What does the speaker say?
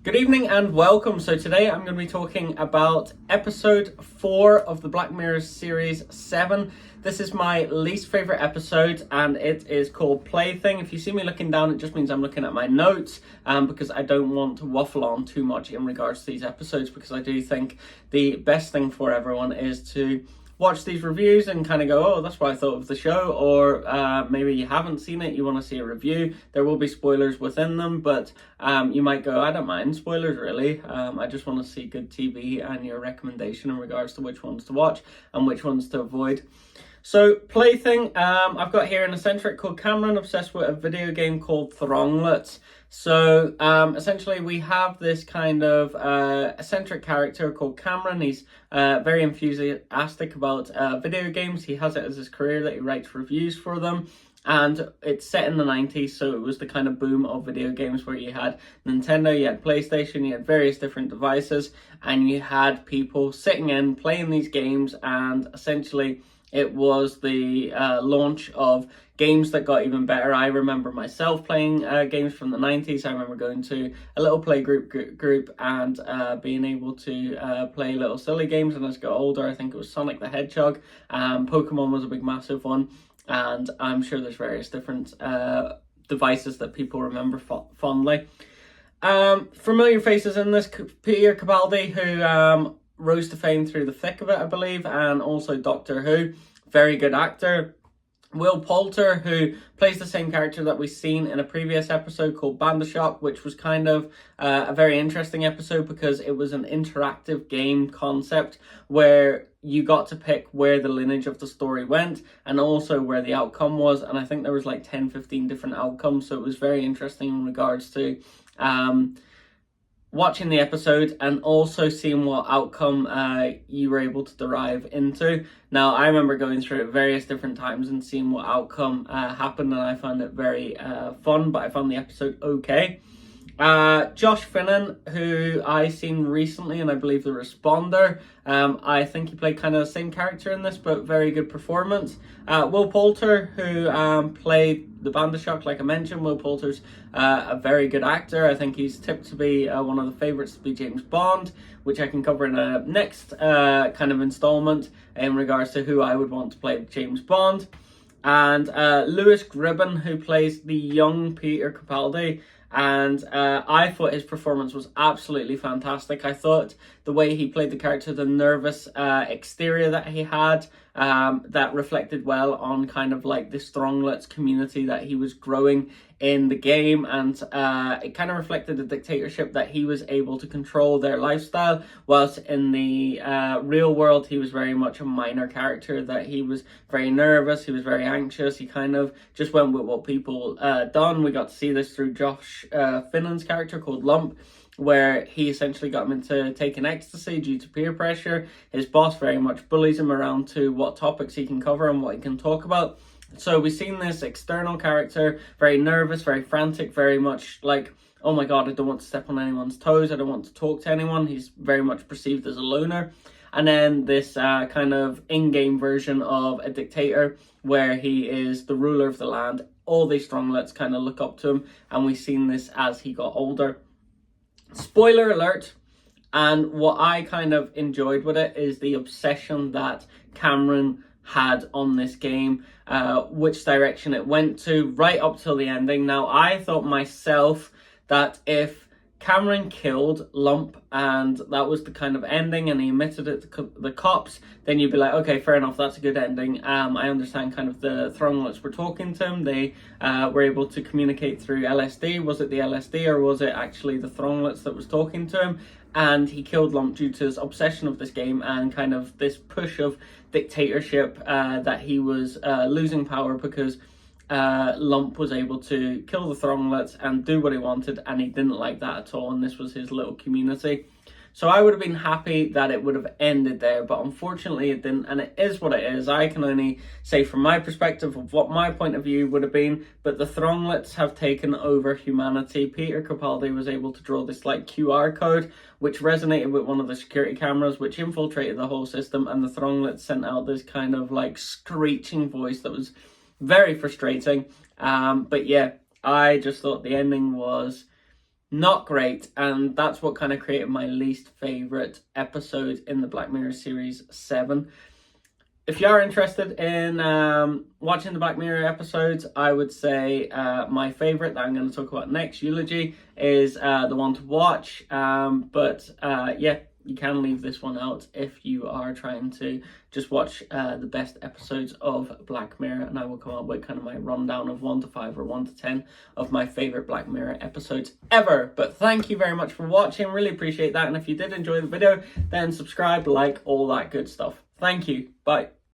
Good evening and welcome. So today I'm going to be talking about episode 4 of the Black Mirror series 7. This is my least favorite episode and it is called Plaything. If you see me looking down, it just means I'm looking at my notes because I don't want to waffle on too much in regards to these episodes, because I do think the best thing for everyone is to watch these reviews and kind of go, oh, that's what I thought of the show, or maybe you haven't seen it, you want to see a review. There will be spoilers within them, but you might go, I don't mind spoilers really. I just want to see good TV and your recommendation in regards to which ones to watch and which ones to avoid. So Plaything, I've got here an eccentric called Cameron, obsessed with a video game called Thronglets. So essentially we have this kind of eccentric character called Cameron. He's very enthusiastic about video games. He has it as his career that he writes reviews for them. And it's set in the 90s, so it was the kind of boom of video games where you had Nintendo, you had PlayStation, you had various different devices, and you had people sitting in, playing these games, and essentially it was the launch of games that got even better. I remember myself playing games from the 90s. I remember going to a little play group and being able to play little silly games. And as I got older, I think it was Sonic the Hedgehog. Pokemon was a big, massive one. And I'm sure there's various different devices that people remember fondly. Familiar faces in this: Peter Capaldi, who rose to fame through the thick of it, I believe, and also Doctor Who. Very good actor. Will Poulter, who plays the same character that we've seen in a previous episode called Bandershock, which was kind of a very interesting episode because it was an interactive game concept where you got to pick where the lineage of the story went and also where the outcome was. And I think there was like 10, 15 different outcomes. So it was very interesting in regards to watching the episode and also seeing what outcome you were able to derive into. Now, I remember going through it various different times and seeing what outcome happened, and I found it very fun, but I found the episode okay. Josh Finnan, who I seen recently, and I believe the Responder. I think he played kind of the same character in this, but very good performance. Will Poulter, who played the Bandershock, like I mentioned. Will Poulter's a very good actor. I think he's tipped to be one of the favourites to be James Bond, which I can cover in a next kind of installment in regards to who I would want to play James Bond. And Lewis Gribben, who plays the young Peter Capaldi. And I thought his performance was absolutely fantastic. I thought the way he played the character, the nervous exterior that he had, that reflected well on kind of like the Stronglets community that he was growing in the game, and it kind of reflected the dictatorship that he was able to control their lifestyle, whilst in the real world he was very much a minor character, that he was very nervous, he was very anxious, he kind of just went with what people done. We got to see this through Josh Finnan's character called Lump, where he essentially got him into taking ecstasy due to peer pressure. His boss very much bullies him around to what topics he can cover and what he can talk about. So we've seen this external character, very nervous, very frantic, very much like, oh my god, I don't want to step on anyone's toes, I don't want to talk to anyone. He's very much perceived as a loner. And then this kind of in-game version of a dictator, where he is the ruler of the land. All these Stronglets kind of look up to him, and we've seen this as he got older. Spoiler alert. And what I kind of enjoyed with it is the obsession that Cameron had on this game, which direction it went to right up till the ending. Now, I thought myself that if Cameron killed Lump and that was the kind of ending and he admitted it to the cops, then you'd be like, okay, fair enough, that's a good ending. I understand kind of the Thronglets were talking to him. They were able to communicate through LSD. Was it the LSD or was it actually the Thronglets that was talking to him? And he killed Lump due to his obsession of this game and kind of this push of dictatorship, that he was losing power because Lump was able to kill the Thronglets and do what he wanted, and he didn't like that at all, and this was his little community. So I would have been happy that it would have ended there, but unfortunately it didn't, and it is what it is. I can only say from my perspective of what my point of view would have been, but the Thronglets have taken over humanity. Peter Capaldi was able to draw this like QR code, which resonated with one of the security cameras, which infiltrated the whole system, and the Thronglets sent out this kind of like screeching voice that was very frustrating. But yeah, I just thought the ending was not great, and that's what kind of created my least favorite episode in the Black Mirror series 7. If you are interested in watching the Black Mirror episodes, I would say my favorite that I'm going to talk about next, Eulogy, is the one to watch. But yeah, you can leave this one out if you are trying to just watch the best episodes of Black Mirror, and I will come up with kind of my rundown of 1 to 5 or 1 to 10 of my favorite Black Mirror episodes ever. But thank you very much for watching, really appreciate that, and if you did enjoy the video, then subscribe, like, all that good stuff. Thank you. Bye.